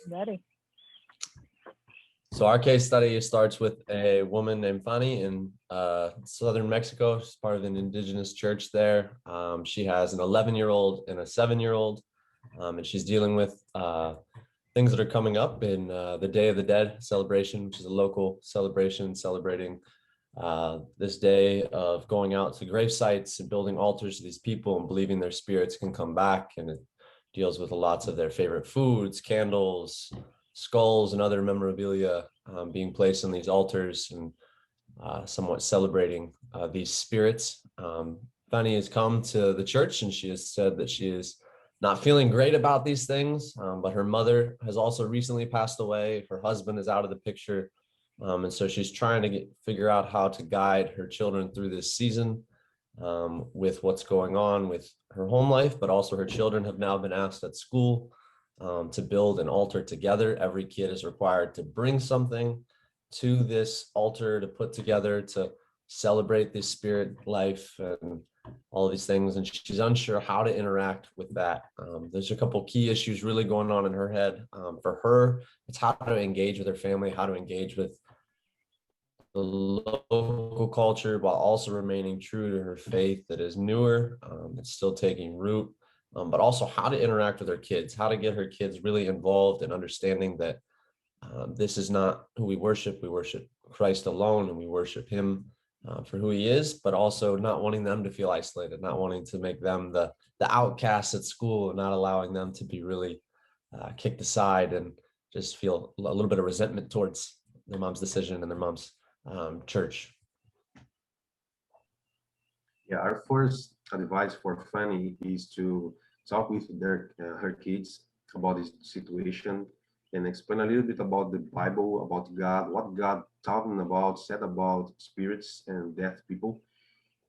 Ready. So our case study starts with a woman named Fanny in southern Mexico. She's part of an indigenous church there. She has an 11-year-old and a 7-year-old, and she's dealing with things that are coming up in the Day of the Dead celebration, which is a local celebration celebrating this day of going out to grave sites and building altars to these people and believing their spirits can come back. And it deals with lots of their favorite foods, candles, skulls, and other memorabilia being placed on these altars and somewhat celebrating these spirits. Fanny has come to the church and she has said that she is not feeling great about these things, but her mother has also recently passed away. Her husband is out of the picture. And so she's trying to figure out how to guide her children through this season with what's going on with her home life, but also her children have now been asked at school to build an altar together. Every kid is required to bring something to this altar to put together to celebrate this spirit life and all of these things. And she's unsure how to interact with that. There's a couple key issues really going on in her head. For her, it's how to engage with her family, how to engage with the local culture while also remaining true to her faith that is newer, it's still taking root, but also how to interact with her kids, how to get her kids really involved in understanding that this is not who we worship Christ alone, and we worship him for who he is, but also not wanting them to feel isolated, not wanting to make them the outcasts at school, and not allowing them to be really kicked aside and just feel a little bit of resentment towards their mom's decision and their mom's church. Yeah, our first advice for Fanny is to talk with her kids about this situation and explain a little bit about the Bible, about God, what God talking about, said about spirits and dead people,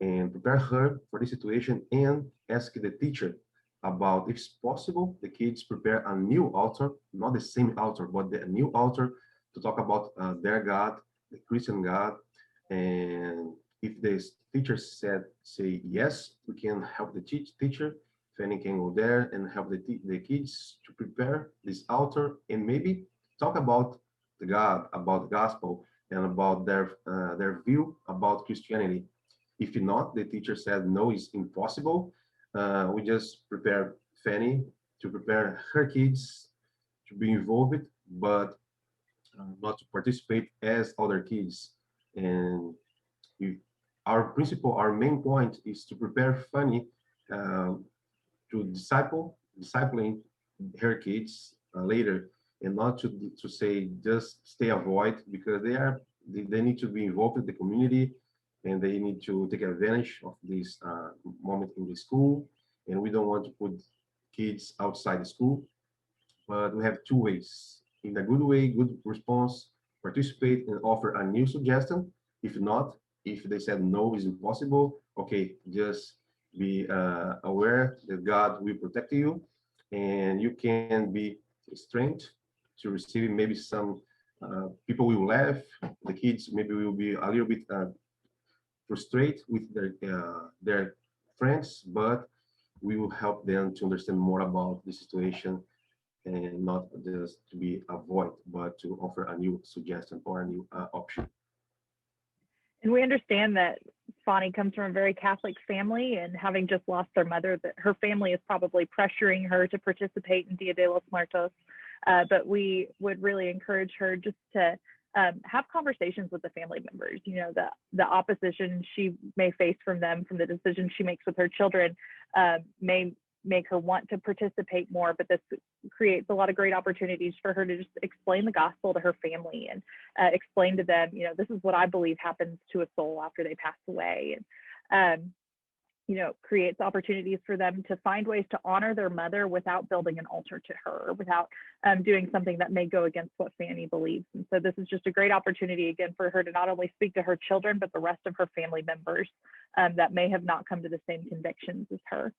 and prepare her for the situation and ask the teacher about, if it's possible, the kids prepare a new altar, not the same altar, but a new altar to talk about their God, the Christian God. And if the teacher say yes, we can help the teacher. Fanny can go there and help the kids to prepare this altar and maybe talk about the God, about the gospel, and about their view about Christianity. If not, the teacher said no, it's impossible. We just prepare Fanny to prepare her kids to be involved, but not to participate as other kids. And our main point is to prepare Fanny to discipling her kids later, and not to say just stay avoid, because they need to be involved in the community, and they need to take advantage of this moment in the school. And we don't want to put kids outside the school, but we have two ways. In a good way, good response, participate and offer a new suggestion. If not, if they said no is impossible, okay, just be aware that God will protect you, and you can be strength to receive. Maybe some people will laugh, the kids maybe will be a little bit frustrated with their friends, but we will help them to understand more about the situation, and not just to be avoid, but to offer a new suggestion or a new option. And we understand that Fanny comes from a very Catholic family, and having just lost their mother, that her family is probably pressuring her to participate in Dia de los Muertos. But we would really encourage her just to have conversations with the family members. You know, the opposition she may face from them, from the decisions she makes with her children, may make her want to participate more, but this creates a lot of great opportunities for her to just explain the gospel to her family and explain to them, you know, this is what I believe happens to a soul after they pass away. And you know, creates opportunities for them to find ways to honor their mother without building an altar to her, without doing something that may go against what Fanny believes. And so this is just a great opportunity, again, for her to not only speak to her children, but the rest of her family members that may have not come to the same convictions as her.